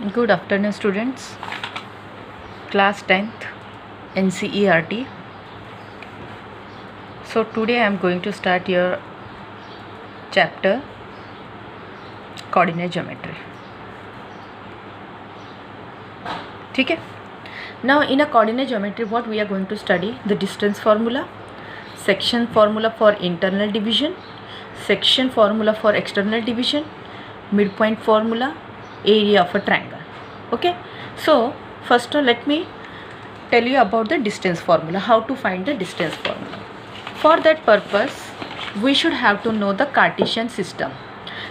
Good afternoon, students. Class 10th NCERT. So today I am going to start your chapter coordinate geometry. ठीक है. Now in a coordinate geometry, what we are going to study: the distance formula, section formula for internal division, section formula for external division, midpoint formula, area of a triangle. Okay, so first let me tell you about the distance formula, how to find the distance formula. For that purpose we should have to know the Cartesian system.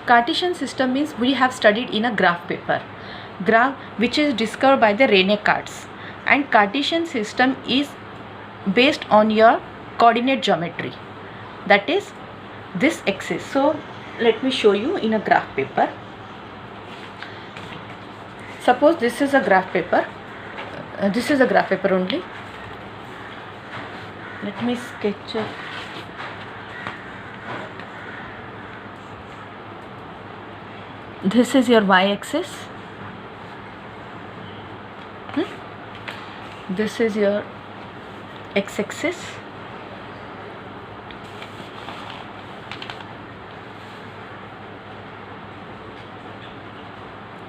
Cartesian system means we have studied in a graph paper, which is discovered by the Rene Katz, and Cartesian system is based on your coordinate geometry, that is this axis. So let me show you in a graph paper. Suppose this is a graph paper. This is a graph paper only. Let me sketch. This is your y-axis. This is your x-axis.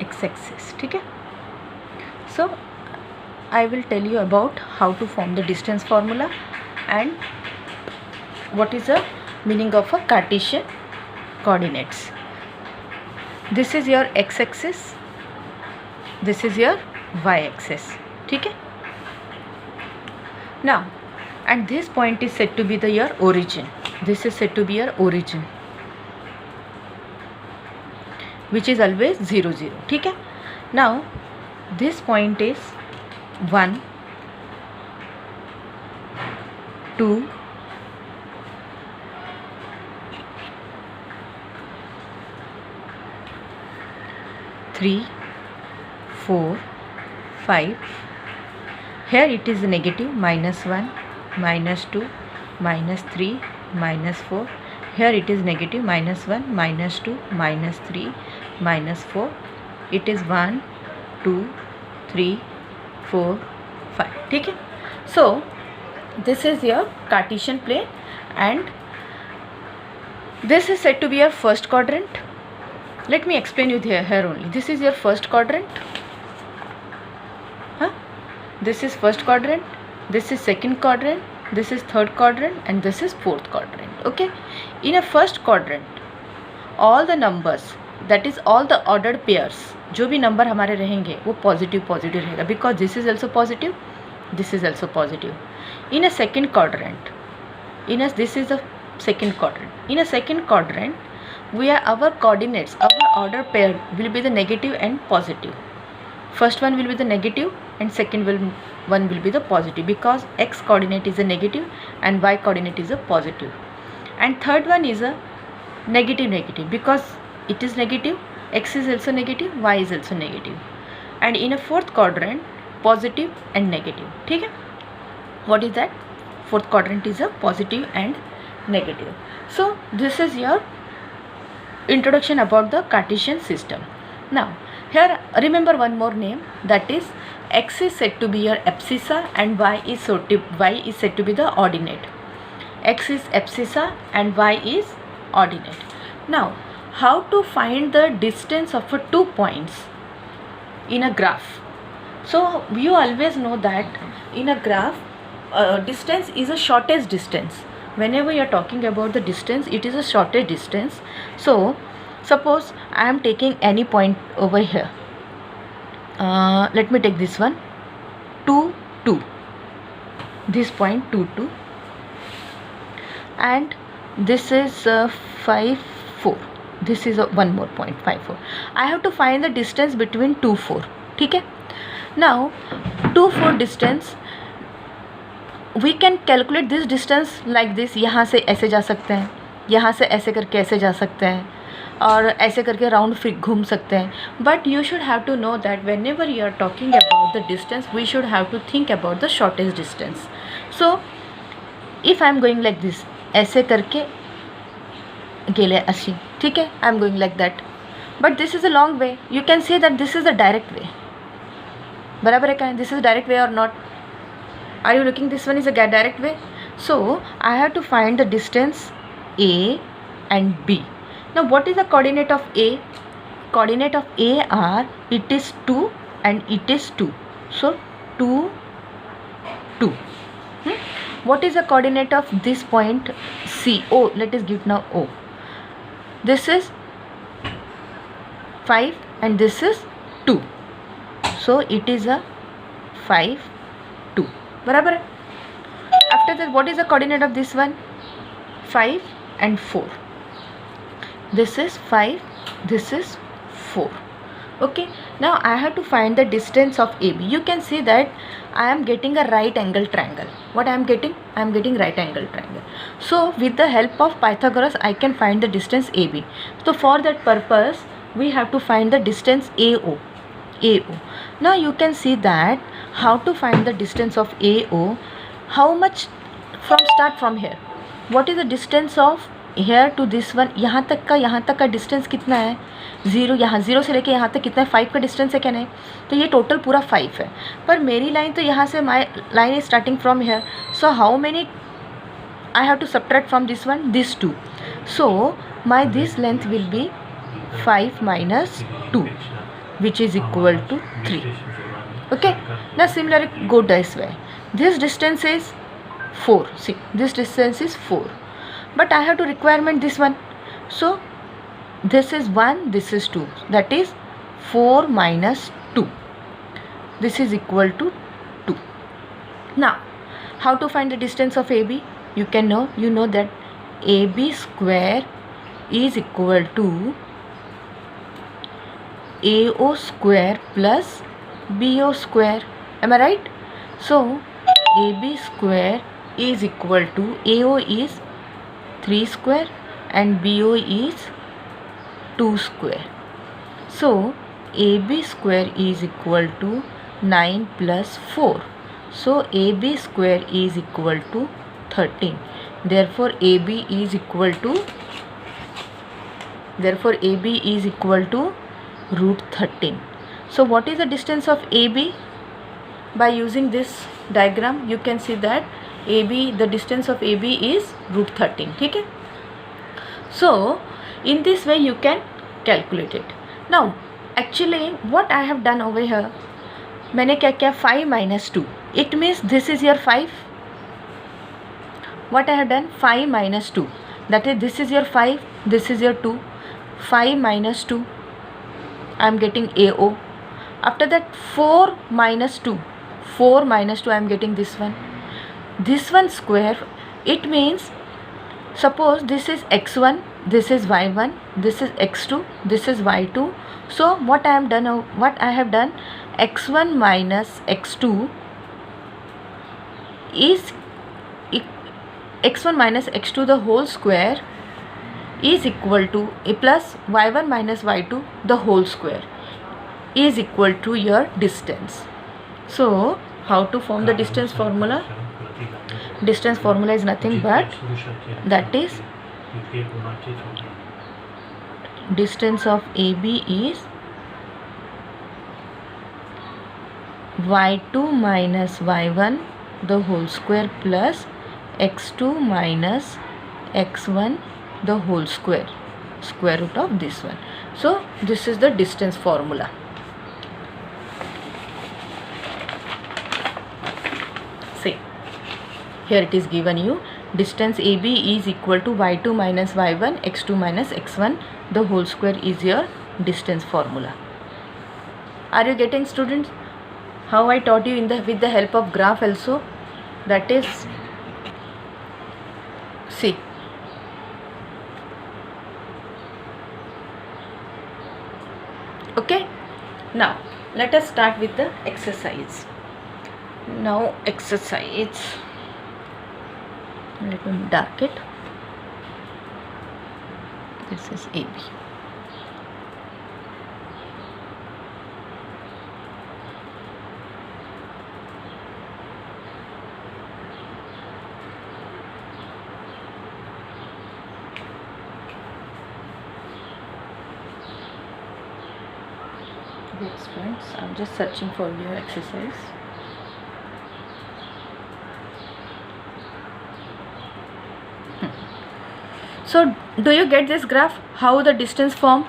X-axis. ठीक है. So I will tell you about how to form the distance formula and what is the meaning of a Cartesian coordinates. This is your x-axis, this is your y-axis. ठीक है. Now, and this point is said to be your origin. This is said to be your origin, which is always 0 0. ठीक है. Now this point is 1 2 3 4 5. Here it is negative, -1 -2 -3 -4. Here it is negative, -1 -2 -3 -4. It is 1 2 3 4 5. ठीक है. So this is your Cartesian plane, and this is said to be your first quadrant. Let me explain you here only. This is your first quadrant. This is first quadrant, this is second quadrant, this is third quadrant, and this is fourth quadrant. Okay, in a first quadrant all the numbers, that is all the ordered pairs, जो भी number हमारे रहेंगे वो positive रहेगा, because this is also positive, this is also positive. In a second quadrant, this is the second quadrant. In a second quadrant our coordinates, our order pair will be the negative and positive. First one will be the negative and second one will be the positive, because x coordinate is a negative and y coordinate is a positive, and third one is a negative because it is negative, x is also negative, y is also negative, and in a fourth quadrant positive and negative. ठीक है. What is that? Fourth quadrant is a positive and negative. So this is your introduction about the Cartesian system. Now here remember one more name, that is x is said to be your abscissa and y is said to be the ordinate. X is abscissa and y is ordinate. Now how to find the distance of two points in a graph? So you always know that in a graph distance is a shortest distance. Whenever you are talking about the distance, it is a shortest distance. So suppose I am taking any point over here. Let me take this one, 2 2. This point 2 2, and this is 5 4. This is one more point, 5 4. I have to find the distance between 2 4. ठीक है. Now 2 4 distance, we can calculate this distance like this. यहाँ से ऐसे जा सकते हैं, यहाँ से ऐसे करके ऐसे जा सकते हैं, और ऐसे करके राउंड फिर घूम सकते हैं. But you should have to know that whenever you are talking about the distance, we should have to think about the shortest distance. So if I am going like this, ऐसे करके गेले अशी. ठीक है. I am going like that. but this is a long way. You can say that this is the direct way. बराबर है क्या? This is direct way or not? Are you looking? This one is a direct way. So I have to find the distance A and B. Now what is the coordinate of A? Coordinate of A are, it is 2 and it is 2. So 2, 2. What is the coordinate of this point C? O. Let us give now O. This is 5 and this is 2. So it is a 5, 2. बराबर. After that, what is the coordinate of this one? 5 and 4. This is 5, this is 4. Okay, now I have to find the distance of AB. You can see that I am getting a right angle triangle. What I am getting? I am getting right angle triangle. So with the help of Pythagoras, I can find the distance AB. So for that purpose, we have to find the distance AO. AO. Now you can see that how to find the distance of AO. How much start from here? What is the distance of here to this one? यहाँ तक का distance कितना है? 0. यहाँ 0 से लेके यहाँ तक कितना है? 5 का डिस्टेंस है क्या? नहीं. तो ये टोटल पूरा 5 है. पर मेरी लाइन तो यहाँ से, my line is starting from here. So how many I have to subtract from this one? This 2. So my this length will be 5 minus 2, which is equal to 3. Okay. Now similarly go this way. This distance is 4. See, this distance is 4. But I have to requirement this one. So this is 1, this is 2. That is 4 minus 2. This is equal to 2. Now, how to find the distance of AB? You know that AB square is equal to AO square plus BO square. Am I right? So AB square is equal to, AO is 3 square and BO is 2 square. So AB square is equal to 9 plus 4. So AB square is equal to 13. Therefore AB is equal to root 13. So what is the distance of AB? By using this diagram, you can see that the distance of AB is root 13. Okay? So in this way you can calculate it. Now actually what I have done over here, मैंने क्या किया? 5 minus 2. It means this is your 5. What I have done? 5 minus 2. That is, this is your 5, this is your 2. 5 minus 2. I am getting AO. After that 4 minus 2. 4 minus 2 I am getting this one. This one square. It means, suppose this is x1, this is y1, this is x2, this is y2. So what I have done, x1 minus x2 is x1 minus x2 the whole square is equal to a plus y1 minus y2 the whole square is equal to your distance. So how to form the distance formula? Distance formula is nothing but, that is, distance of AB is y2 minus y1 the whole square plus x2 minus x1 the whole square root of this one. So this is the distance formula. See, here it is given you, distance AB is equal to y2 minus y1 x2 minus x1 the whole square is your distance formula. Are you getting, students, how I taught you with the help of graph also? That is, see, okay. Now let us start with the exercise. Now exercise, let me dark it. This is AB. Yes, friends, I'm just searching for your exercise. So, do you get this graph? How the distance form?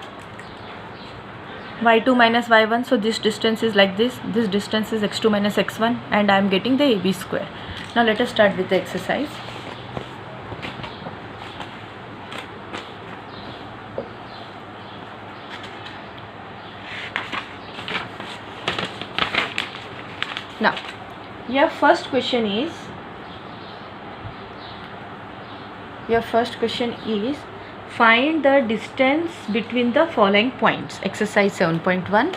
y2 minus y1. So, this distance is like this. This distance is x2 minus x1, and I am getting the AB square. Now, let us start with the exercise. Now, your first question is find the distance between the following points. Exercise 7.1.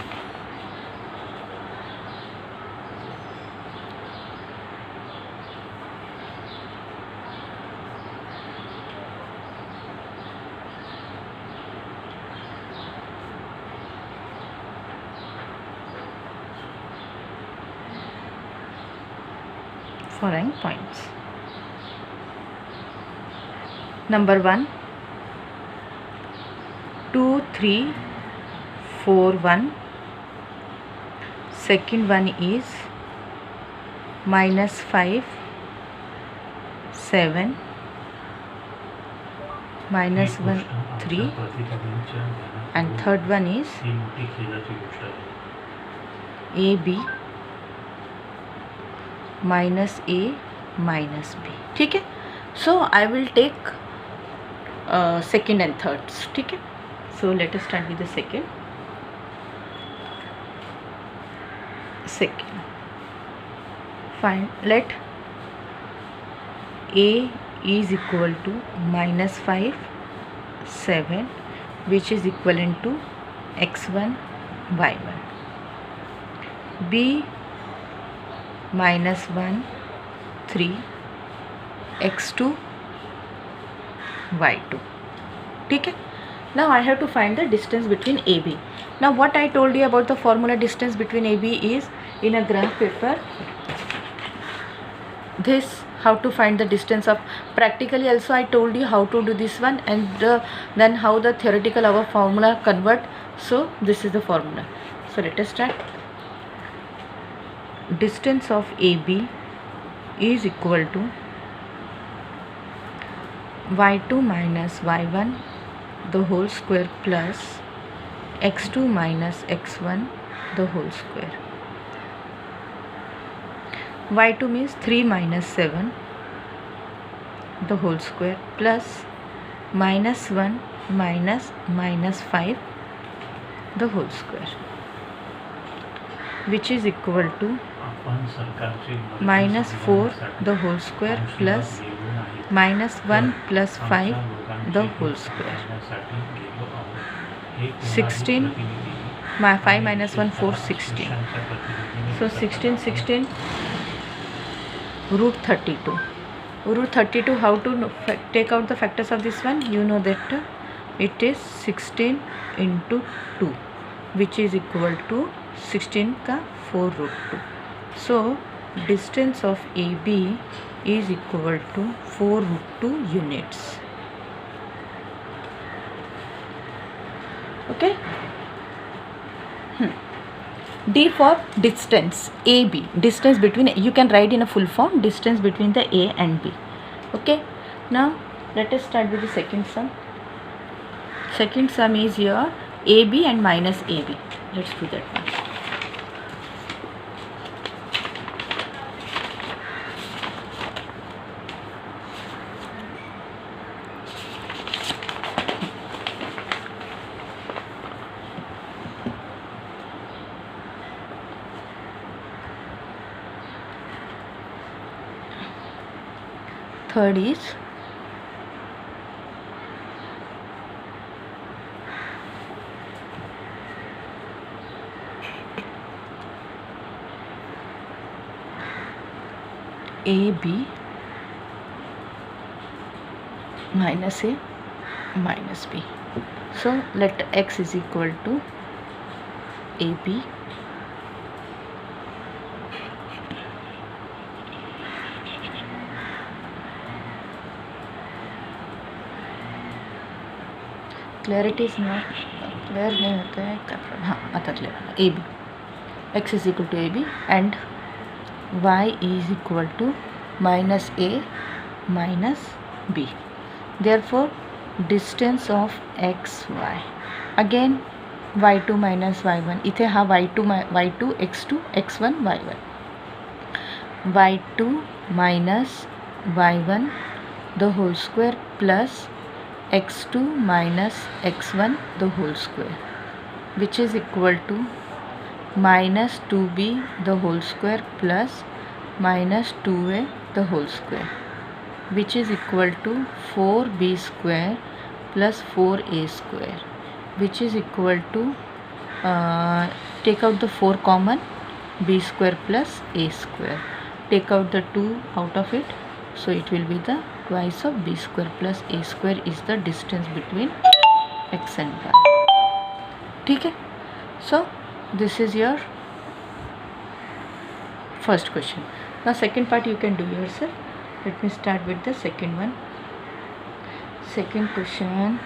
Following points. Number 1, 2, 3, 4, 1. Second one is minus 5, 7, minus 1, 3, and third one is AB minus A minus B. ठीक है. So I will take second and thirds. ठीक है. So let us start with the second. Fine. Let A is equal to minus 5, 7, which is equivalent to x1, y1. B minus 1, 3, x2, y2. ठीक है. Now I have to find the distance between AB. Now what I told you about the formula distance between AB is in a graph paper. This how to find the distance of practically also I told you how to do this one, and then how the theoretical our formula convert. So this is the formula. So let us start. Distance of AB is equal to y2 minus y1 the whole square plus x2 minus x1 the whole square. y2 means 3 minus 7 the whole square plus minus 1 minus minus 5 the whole square, which is equal to minus 4 the whole square plus minus 1 plus 5 the whole square. 16 5 minus 1 4 16. So 16 root 32. Root 32, how to take out the factors of this one? You know that it is 16 into 2, which is equal to 16 का 4 root 2. So distance of AB is equal to 4 root 2 units. Okay. D for distance AB, distance between, you can write in a full form, distance between the A and B. Okay. Now let us start with the second sum. Second sum is here AB and minus AB. Let's do that one. Third is AB minus A minus B. So let x is equal to AB clarity is not clear नहीं होता है क्या problem? हाँ आता clear. A B, x is equal to A B and y is equal to minus a minus b. Therefore distance of x y, again y2 minus y1, इथे हा y2 x2 x1 y1, y2 minus y1 the whole square plus x2 minus x1 the whole square, which is equal to minus 2b the whole square plus minus 2a the whole square, which is equal to 4b square plus 4a square, which is equal to take out the 4 common, b square plus a square, take out the 2 out of it, so it will be the twice of b square plus a square is the distance between x and y. ठीक है. So this is your first question. Now second part you can do yourself. Let me start with the second one. Second question.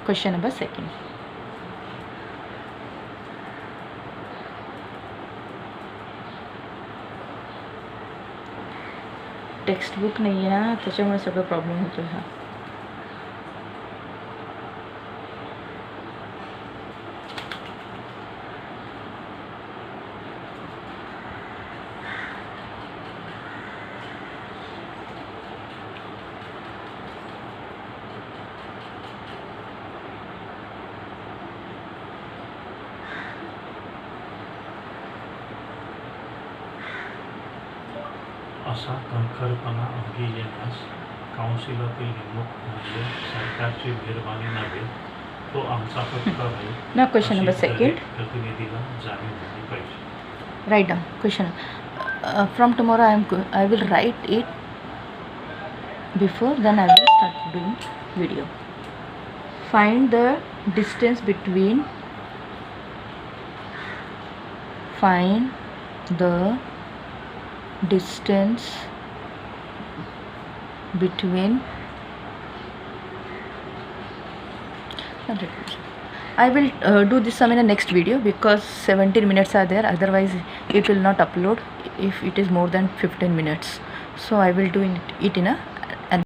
Question number second. Text book नाही आहे ना, त्याच्यामुळे सगळं problem होतो हा. असा कणखरपणा अंगी येण्यास काउन्सिलातील नेमणूक म्हणजे सरकारची मेहरबानी नव्हे, तो आमचा फक्त आहे. Now question number second. प्रतिनिधीला जाणीव झाली पाहिजे. Write down question. From tomorrow I will write it before, then I will start doing video. Find the distance between. Find the distance between. I will do this sum in the next video because 17 minutes are there, otherwise it will not upload if it is more than 15 minutes. So I will do it in a